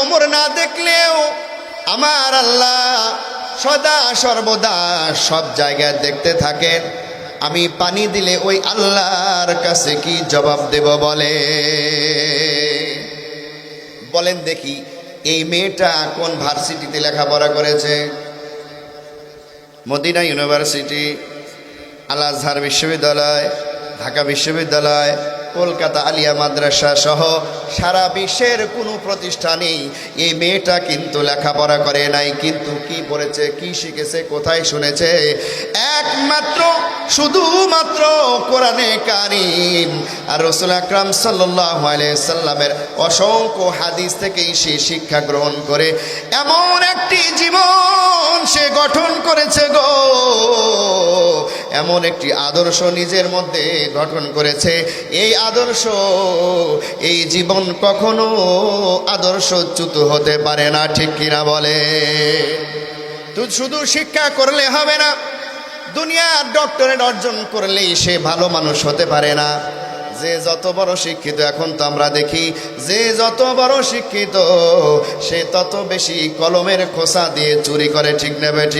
ওমর না দেখলেও আমার আল্লাহ সদা সর্বদা সব জায়গায় দেখতে থাকেন। আমি পানি দিলে ওই আল্লাহর কাছে কি জবাব দেব বলেন দেখি। এই মেয়েটা কোন ভার্সিটিতে লেখাপড়া করেছে? মদিনা ইউনিভার্সিটি, আল আজহার বিশ্ববিদ্যালয়, ঢাকা বিশ্ববিদ্যালয়, কলকাতা আলিয়া মাদ্রাসা সহ সারা বিশ্বের কোনো প্রতিষ্ঠানেই এই মেয়েটা কিন্তু লেখাপড়া করে নাই। কিন্তু কি পড়েছে, কি শিখেছে, কোথায় শুনেছে? একমাত্র শুধুমাত্র কোরআনে কারীম আর রাসূল আকরাম সাল্লাল্লাহু আলাইহি সাল্লামের অসংখ্য হাদিস থেকেই সে শিক্ষা গ্রহণ করে এমন একটি জীবন সে গঠন করেছে গো, এমন একটি আদর্শ নিজের মধ্যে গঠন করেছে। এই আদর্শ, এই জীবন কখনো আদর্শচ্যুত হতে পারে না, ঠিক কিনা বলে? তুই শুধু শিক্ষা করলে হবে না, দুনিয়ার ডক্টরেট অর্জন করলেই সে ভালো মানুষ হতে পারে না। যে যত বড় শিক্ষিত, এখন তো আমরা দেখি যে যত বড় শিক্ষিত সে তত বেশি কলমের খোসা দিয়ে চুরি করে, ঠিক নেবে? ঠিক।